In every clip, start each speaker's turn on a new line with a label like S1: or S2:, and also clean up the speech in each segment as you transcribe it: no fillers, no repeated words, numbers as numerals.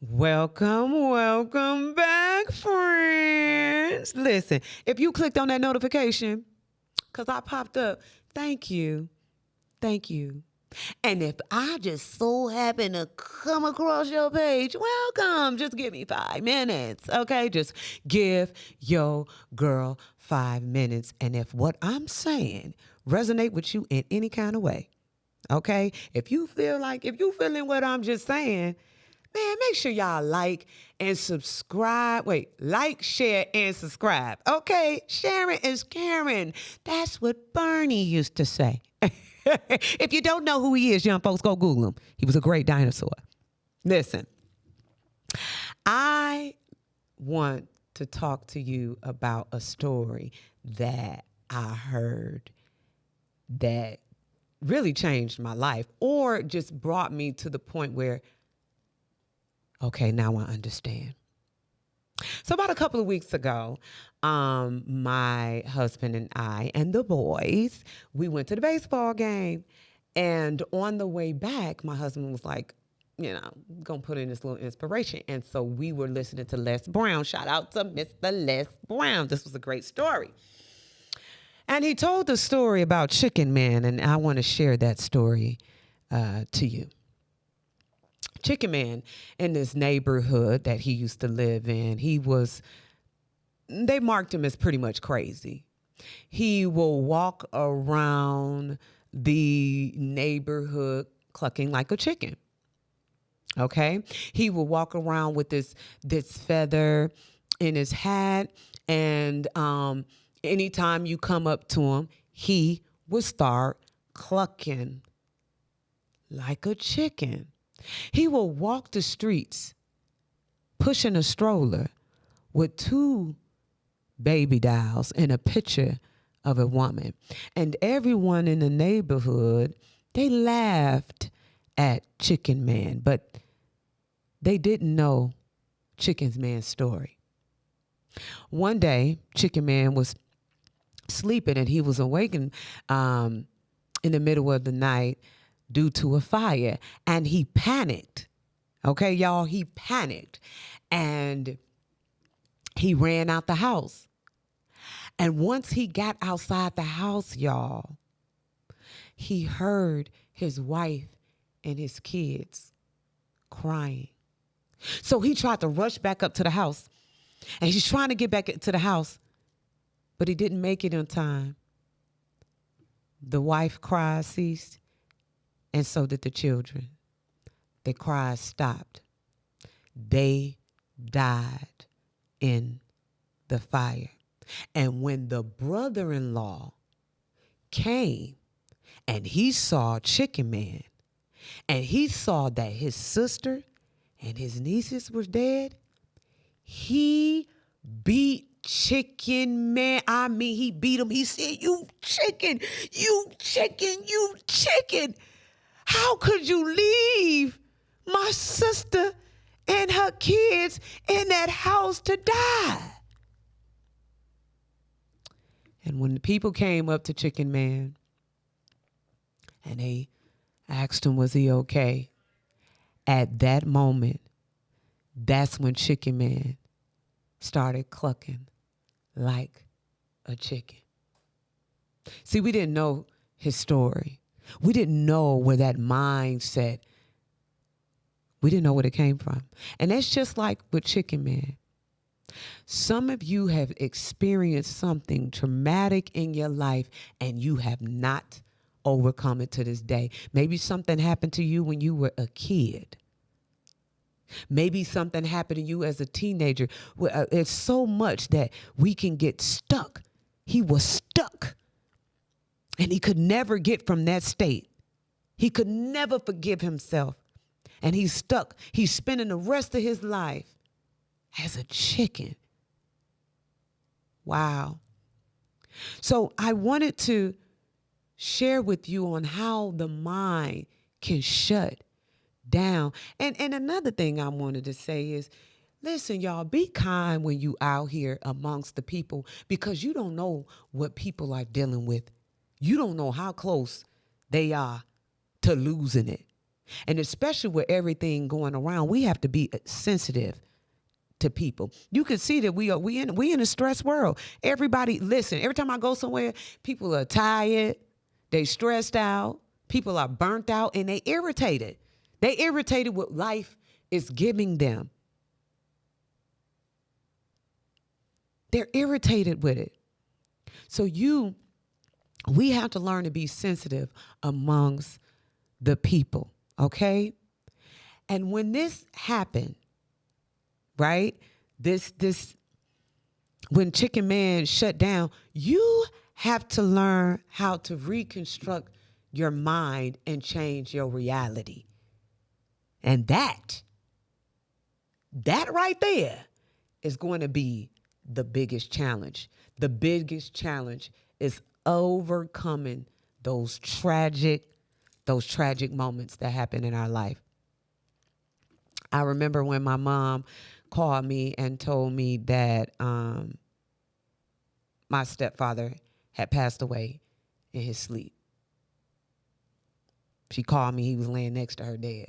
S1: Welcome back, friends. Listen, if you clicked on that notification, because I popped up, thank you. Thank you. And if I just so happen to come across your page, welcome. Just give me 5 minutes, okay? Just give your girl 5 minutes. And if what I'm saying resonate with you in any kind of way, okay? If you feeling what I'm just saying, man, make sure y'all like and subscribe. Wait, like, share, and subscribe. Okay? Sharing is caring. That's what Bernie used to say. If you don't know who he is, young folks, go Google him. He was a great dinosaur. Listen, I want to talk to you about a story that I heard that really changed my life or just brought me to the point where, okay, now I understand. So about a couple of weeks ago, my husband and I and the boys, we went to the baseball game. And on the way back, my husband was like, gonna put in this little inspiration. And so we were listening to Les Brown. Shout out to Mr. Les Brown. This was a great story. And he told the story about Chicken Man, and I want to share that story to you. Chicken Man, in this neighborhood that he used to live in, they marked him as pretty much crazy. He will walk around the neighborhood clucking like a chicken. Okay? He will walk around with this feather in his hat, and anytime you come up to him, he would start clucking like a chicken. He will walk the streets pushing a stroller with 2 baby dolls and a picture of a woman. And everyone in the neighborhood, they laughed at Chicken Man, but they didn't know Chicken Man's story. One day, Chicken Man was sleeping and he was awakened in the middle of the night due to a fire, and he panicked. Okay, y'all, he panicked, and he ran out the house. And once he got outside the house, y'all, he heard his wife and his kids crying. So he tried to rush back up to the house, and he's trying to get back to the house, but he didn't make it in time. The wife cries ceased, and so did the children. The cries stopped. They died in the fire. And when the brother-in-law came and he saw Chicken Man and he saw that his sister and his nieces were dead, he beat Chicken Man. I mean, he beat him. He said, "You chicken, you chicken, you chicken. How could you leave my sister and her kids in that house to die?" And when the people came up to Chicken Man and they asked him, was he okay? At that moment, that's when Chicken Man started clucking like a chicken. See, we didn't know his story. We didn't know where that mindset, we didn't know where it came from. And that's just like with Chicken Man. Some of you have experienced something traumatic in your life and you have not overcome it to this day. Maybe something happened to you when you were a kid. Maybe something happened to you as a teenager. It's so much that we can get stuck. He was stuck. And he could never get from that state. He could never forgive himself. And he's stuck. He's spending the rest of his life as a chicken. Wow. So I wanted to share with you on how the mind can shut down. And another thing I wanted to say is, listen, y'all, be kind when you out here amongst the people, because you don't know what people are dealing with. You don't know how close they are to losing it. And especially with everything going around, we have to be sensitive to people. You can see that we in a stressed world. Everybody, listen, every time I go somewhere, people are tired, they stressed out, people are burnt out, and they irritated. They irritated what life is giving them. They're irritated with it. So we have to learn to be sensitive amongst the people, okay? And when this happened, right? When Chicken Man shut down, you have to learn how to reconstruct your mind and change your reality. And that right there is going to be the biggest challenge. The biggest challenge is overcoming those tragic moments that happen in our life. I remember when my mom called me and told me that my stepfather had passed away in his sleep. She called me. He was laying next to her dead.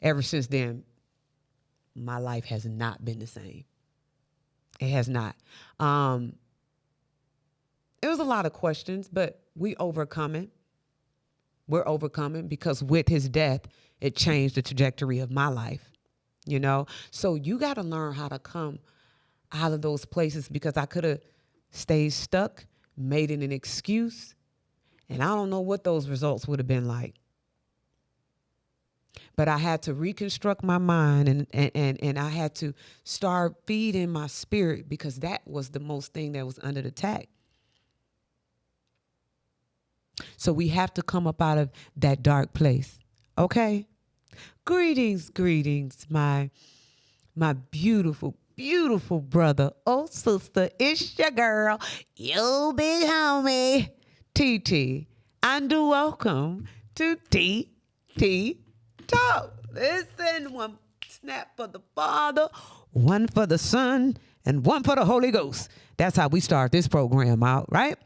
S1: Ever since then, my life has not been the same. It has not. It was a lot of questions, but we overcome it. We're overcoming because with his death, it changed the trajectory of my life, you know? So you got to learn how to come out of those places, because I could have stayed stuck, made it an excuse, and I don't know what those results would have been like. But I had to reconstruct my mind and I had to start feeding my spirit, because that was the most thing that was under attack. So we have to come up out of that dark place. Okay? Greetings, my beautiful, beautiful brother. Oh, sister, it's your girl, you big homie, TT. And welcome to TT Talk. Listen, one snap for the Father, one for the Son, and one for the Holy Ghost. That's how we start this program out, right?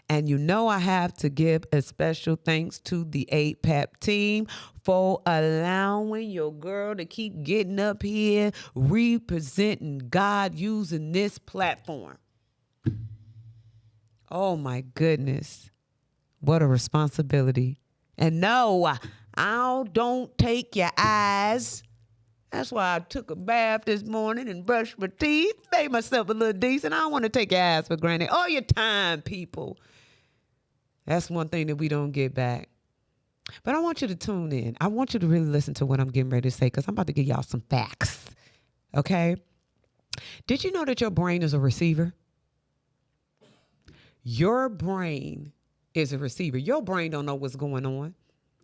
S1: And you know I have to give a special thanks to the 8PAP team for allowing your girl to keep getting up here, representing God using this platform. Oh, my goodness. What a responsibility. And no, don't take your eyes. That's why I took a bath this morning and brushed my teeth, made myself a little decent. I don't want to take your eyes for granted. All your time, people. That's one thing that we don't get back. But I want you to tune in. I want you to really listen to what I'm getting ready to say, because I'm about to give y'all some facts. Okay? Did you know that your brain is a receiver? Your brain is a receiver. Your brain don't know what's going on.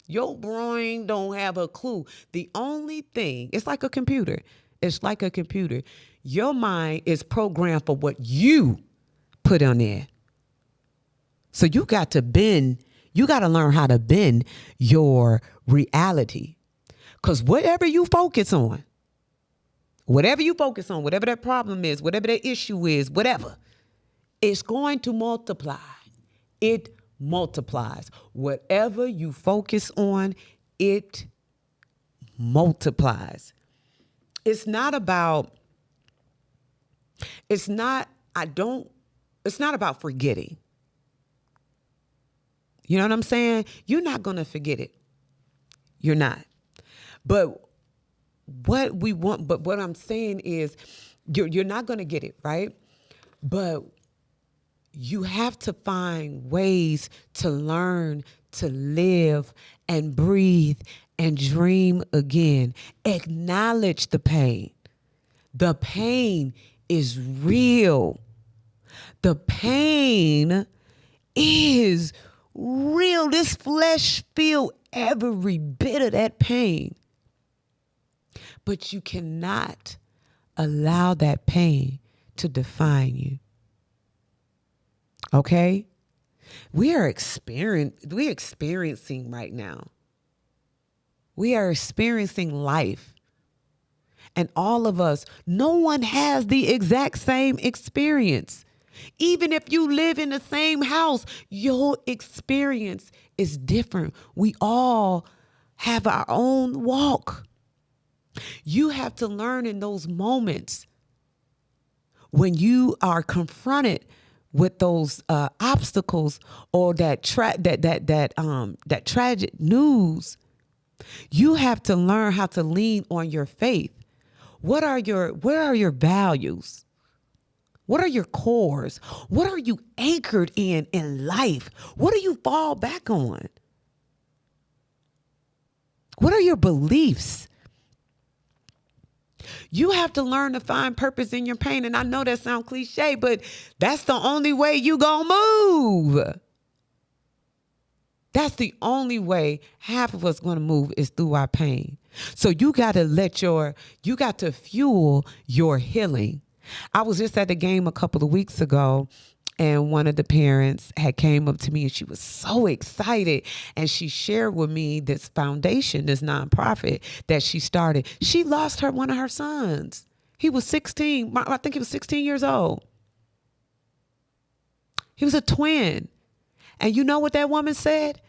S1: Your brain don't have a clue. The only thing, it's like a computer. It's like a computer. Your mind is programmed for what you put on there. So you got to learn how to bend your reality. Because whatever you focus on, whatever that problem is, whatever that issue is, whatever, it's going to multiply. It multiplies. Whatever you focus on, it multiplies. It's not about forgetting. You know what I'm saying? You're not going to forget it. You're not. But what I'm saying is you're not going to get it, right? But you have to find ways to learn to live and breathe and dream again. Acknowledge the pain. The pain is real. The pain is real. This flesh feel every bit of that pain. But you cannot allow that pain to define you. Okay? We're experiencing right now. We are experiencing life. And all of us, no one has the exact same experience. Even if you live in the same house, your experience is different. We all have our own walk. You have to learn in those moments when you are confronted with those obstacles or that tragic news. You have to learn how to lean on your faith. Where are your values? What are your cores? What are you anchored in life? What do you fall back on? What are your beliefs? You have to learn to find purpose in your pain. And I know that sounds cliche, but that's the only way you gonna move. That's the only way half of us going to move is through our pain. So you got to fuel your healing. I was just at the game a couple of weeks ago, and one of the parents had came up to me and she was so excited. And she shared with me this foundation, this nonprofit that she started. She lost one of her sons. He was 16. I think he was 16 years old. He was a twin. And you know what that woman said?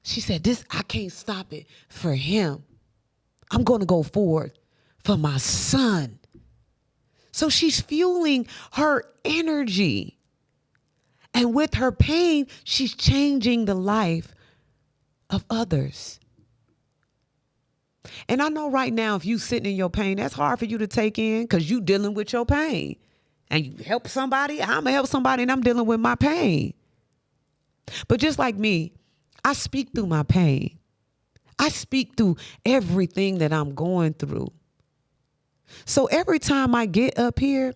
S1: She said, I can't stop it for him. I'm going to go forward for my son. So she's fueling her energy. And with her pain, she's changing the life of others. And I know right now, if you sitting in your pain, that's hard for you to take in because you dealing with your pain. And you help somebody, I'm going to help somebody, and I'm dealing with my pain. But just like me, I speak through my pain. I speak through everything that I'm going through. So every time I get up here,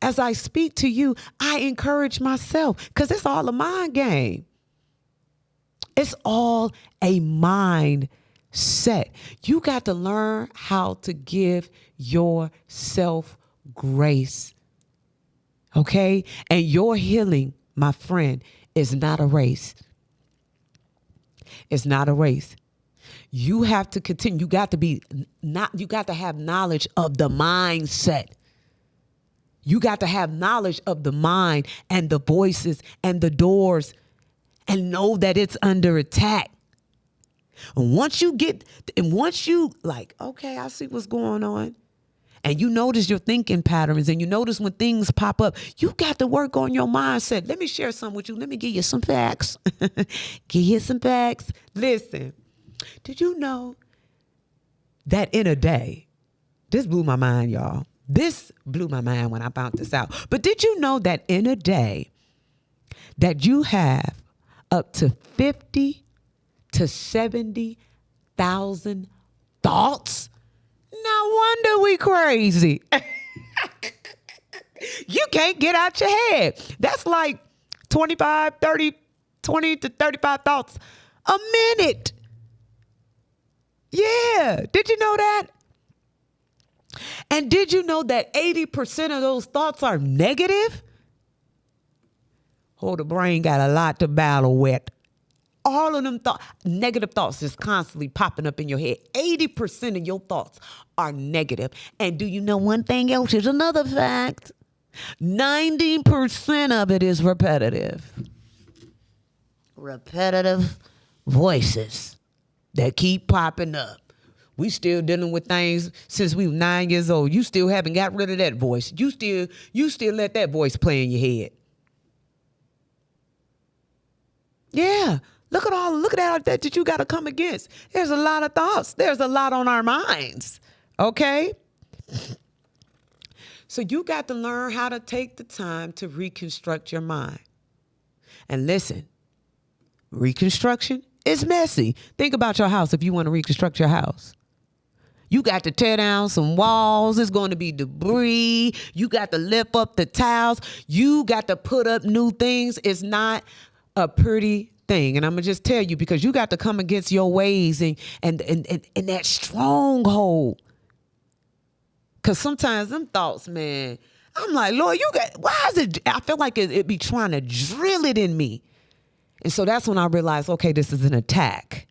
S1: as I speak to you, I encourage myself because it's all a mind game. It's all a mind set. You got to learn how to give yourself grace. Okay? And your healing, my friend, is not a race. It's not a race. You have to continue. You got to have knowledge of the mindset. You got to have knowledge of the mind and the voices and the doors and know that it's under attack. And once you like, okay, I see what's going on. And you notice your thinking patterns and you notice when things pop up, you got to work on your mindset. Let me share something with you. Let me give you some facts. Give you some facts. Listen, did you know that in a day, this blew my mind, y'all. This blew my mind when I found this out. But did you know that in a day that you have up to 50 to 70,000 thoughts? No wonder we crazy. You can't get out your head. That's like 20 to 35 thoughts a minute. Yeah. Did you know that? And did you know that 80% of those thoughts are negative? Oh, the brain got a lot to battle with. All of them negative thoughts just constantly popping up in your head. 80% of your thoughts are negative. And do you know one thing else? Here's another fact. 90% of it is repetitive. Repetitive voices that keep popping up. We still dealing with things since we were 9 years old. You still haven't got rid of that voice. You still let that voice play in your head. Yeah. Look at all that you got to come against. There's a lot of thoughts. There's a lot on our minds. Okay? So you got to learn how to take the time to reconstruct your mind. And listen, reconstruction is messy. Think about your house if you want to reconstruct your house. You got to tear down some walls. It's going to be debris. You got to lift up the tiles. You got to put up new things. It's not a pretty thing. And I'm going to just tell you, because you got to come against your ways and that stronghold. Because sometimes them thoughts, man, I'm like, Lord, why is it? I feel like it be trying to drill it in me. And so that's when I realized, okay, this is an attack.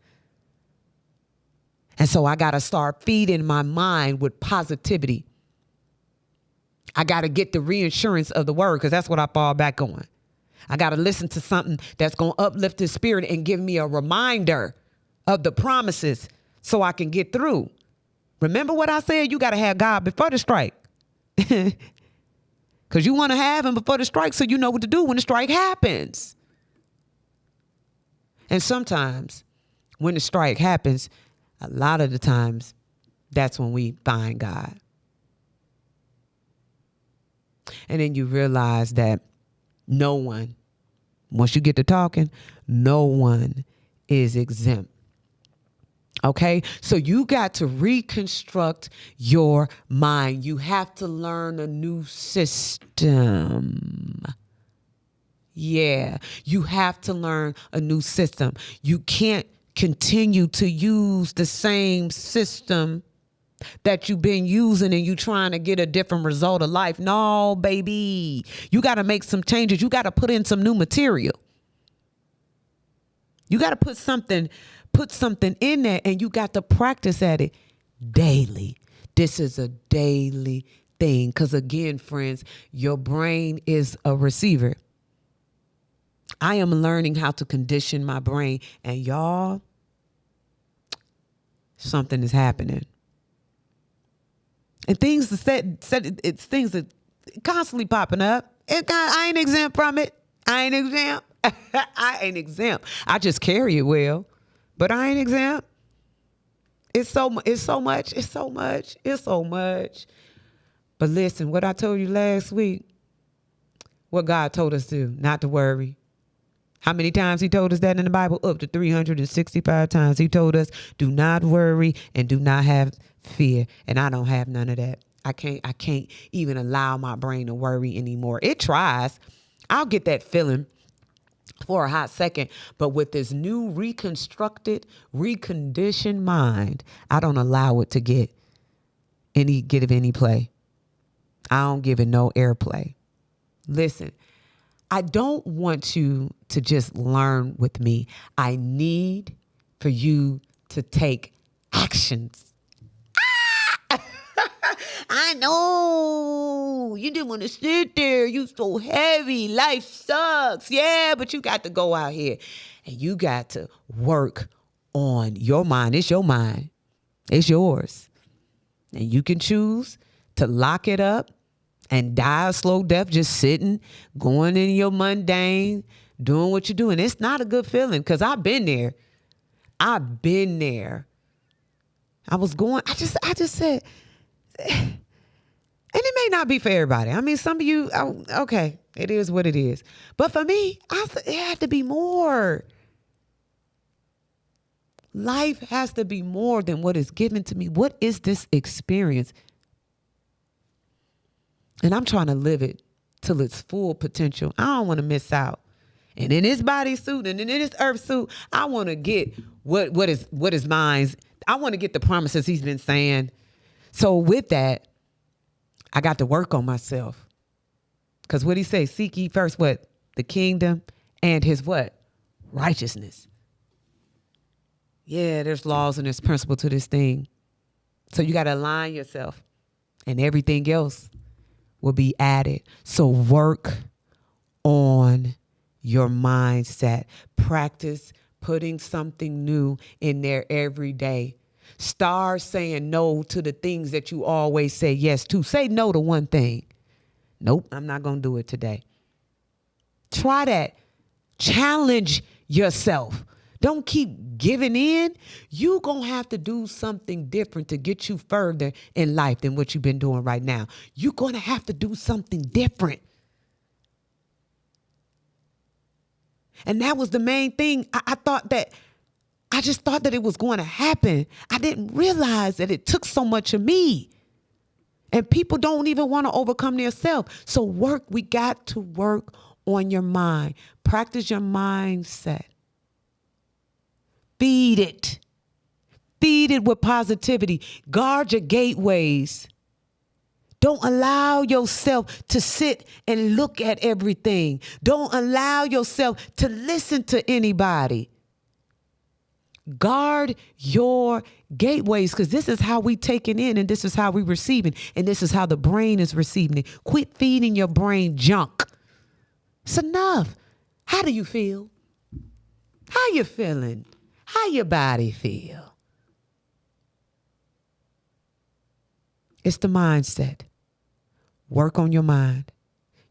S1: And so I got to start feeding my mind with positivity. I got to get the reassurance of the word because that's what I fall back on. I got to listen to something that's going to uplift his spirit and give me a reminder of the promises so I can get through. Remember what I said? You got to have God before the strike. Because you want to have him before the strike so you know what to do when the strike happens. And sometimes when the strike happens, a lot of the times, that's when we find God. And then you realize that no one, once you get to talking, no one is exempt. Okay, so you got to reconstruct your mind. You have to learn a new system. Yeah, you have to learn a new system. You can't continue to use the same system that you've been using and you trying to get a different result of life. No, baby, you got to make some changes. You got to put in some new material. You got to put something in there, and you got to practice at it daily. This is a daily thing because, again, friends, your brain is a receiver. I am learning how to condition my brain, and y'all, something is happening. And things it's things that constantly popping up. I ain't exempt from it. I ain't exempt. I ain't exempt. I just carry it well. But I ain't exempt. It's so much. But listen, what I told you last week, what God told us to, not to worry. How many times he told us that in the Bible? Up to 365 times. He told us, do not worry and do not have fear. And I don't have none of that. I can't even allow my brain to worry anymore. It tries. I'll get that feeling for a hot second, but with this new reconstructed, reconditioned mind, I don't allow it to give it any play. I don't give it no airplay. Listen, I don't want you to just learn with me. I need for you to take actions. I know you didn't want to sit there. You so heavy. Life sucks. Yeah, but you got to go out here and you got to work on your mind. It's your mind. It's yours. And you can choose to lock it up and die a slow death, just sitting, going in your mundane, doing what you're doing. It's not a good feeling because I've been there. I was going, I just said, and it may not be for everybody. I mean, some of you, okay, it is what it is. But for me, it had to be more. Life has to be more than what is given to me. What is this experience? And I'm trying to live it till its full potential. I don't want to miss out. And in this bodysuit and in this earth suit, I want to get what is mine. I want to get the promises he's been saying. So with that, I got to work on myself. Because what he say? Seek ye first what? The kingdom and his what? Righteousness. Yeah, there's laws and there's principle to this thing. So you got to align yourself and everything else will be added. So work on your mindset. Practice putting something new in there every day. Start saying no to the things that you always say yes to. Say no to one thing. Nope, I'm not going to do it today. Try that. Challenge yourself. Don't keep giving in. You're going to have to do something different to get you further in life than what you've been doing right now. You're going to have to do something different. And that was the main thing. I just thought that it was going to happen. I didn't realize that it took so much of me. And people don't even want to overcome themselves. So we got to work on your mind. Practice your mindset. Feed it. Feed it with positivity. Guard your gateways. Don't allow yourself to sit and look at everything. Don't allow yourself to listen to anybody. Guard your gateways, because this is how we take it in, and this is how we receiving, and this is how the brain is receiving it. Quit feeding your brain junk. It's enough. How do you feel? How you feeling? How your body feel? It's the mindset. Work on your mind.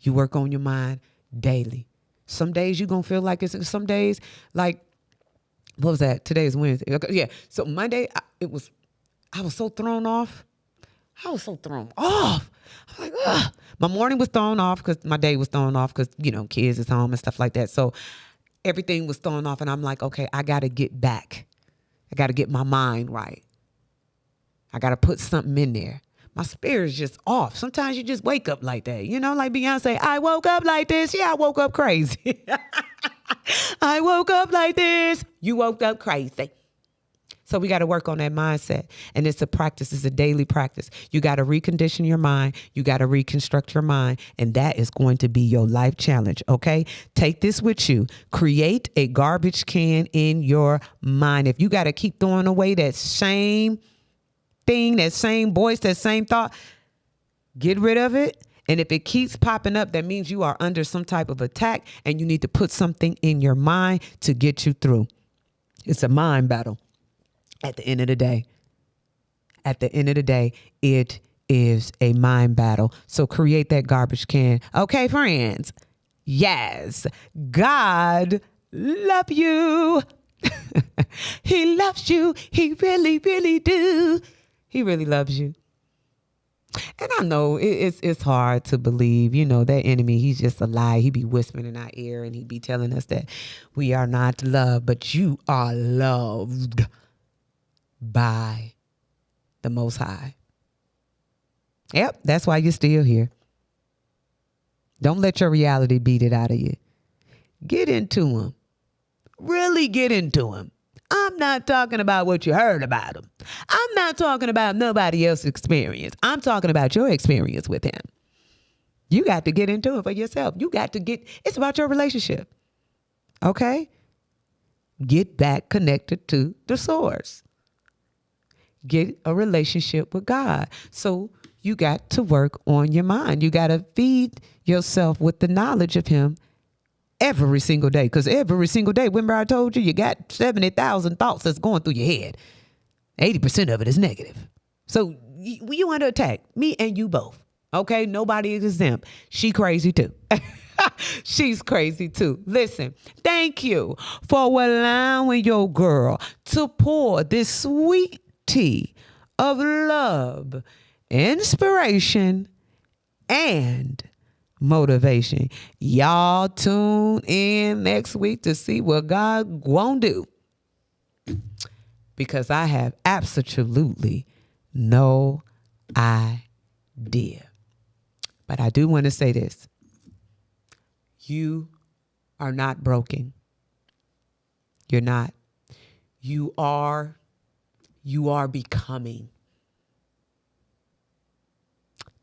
S1: You work on your mind daily. Some days you're going to feel like it's, some days, like, what was that? Today is Wednesday. Okay, yeah. So Monday, I was so thrown off. I was so thrown off. I was like, ugh. My morning was thrown off because my day was thrown off because, kids is home and stuff like that. So everything was thrown off. And I'm like, okay, I got to get back. I got to get my mind right. I got to put something in there. My spirit's just off. Sometimes you just wake up like that. Like Beyonce, I woke up like this. Yeah, I woke up crazy. I woke up like this. You woke up crazy. So we got to work on that mindset. And it's a practice. It's a daily practice. You got to recondition your mind. You got to reconstruct your mind. And that is going to be your life challenge. Okay? Take this with you. Create a garbage can in your mind. If you got to keep throwing away that same thing, that same voice, that same thought, get rid of it. And if it keeps popping up, that means you are under some type of attack and you need to put something in your mind to get you through. It's a mind battle. At the end of the day, it is a mind battle. So create that garbage can. Okay, friends. Yes, God love you. He loves you. He really, really do. He really loves you. And I know it's hard to believe, that enemy, he's just a lie. He be whispering in our ear and he be telling us that we are not loved, but you are loved by the Most High. Yep, that's why you're still here. Don't let your reality beat it out of you. Get into him. Really get into him. I'm not talking about what you heard about him. I'm not talking about nobody else's experience. I'm talking about your experience with him. You got to get into it for yourself. It's about your relationship. Okay? Get back connected to the source. Get a relationship with God. So you got to work on your mind. You got to feed yourself with the knowledge of him every single day. Because every single day, remember I told you, you got 70,000 thoughts that's going through your head. 80% of it is negative. So you under attack. Me and you both. Okay? Nobody is exempt. She crazy too. She's crazy too. Listen, thank you for allowing your girl to pour this sweet tea of love, inspiration, and motivation. Y'all tune in next week to see what God won't do, because I have absolutely no idea. But I do want to say this. You are not broken. You're not. You are becoming.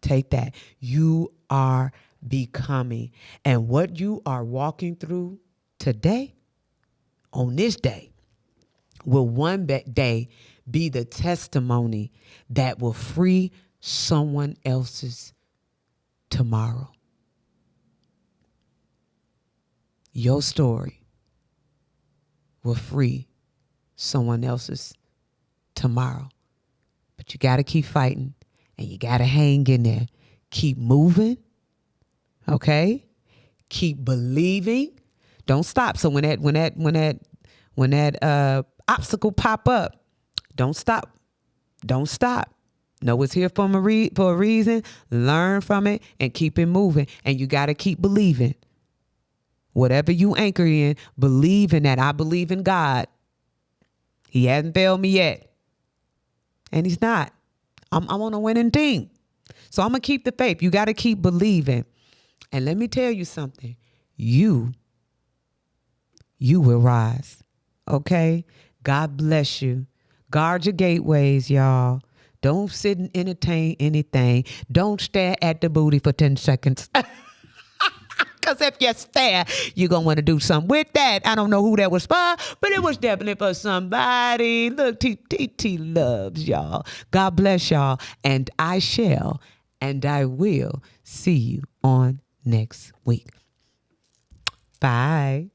S1: Take that. You are becoming. And what you are walking through today, on this day, will one day be the testimony that will free someone else's tomorrow. Your story will free someone else's tomorrow. But you got to keep fighting and you got to hang in there. Keep moving. Okay? Keep believing. Don't stop. So when that obstacle pop up, don't stop. Don't stop. Know it's here for a reason. Learn from it and keep it moving. And you got to keep believing. Whatever you anchor in, believe in that. I believe in God. He hasn't failed me yet. And he's not. I'm on a winning team. So I'm going to keep the faith. You got to keep believing. And let me tell you something. You will rise. Okay? God bless you. Guard your gateways, y'all. Don't sit and entertain anything. Don't stare at the booty for 10 seconds. Because if you're spare, you're going to want to do something with that. I don't know who that was for, but it was definitely for somebody. Look, TT loves y'all. God bless y'all. And I shall and I will see you on next week. Bye.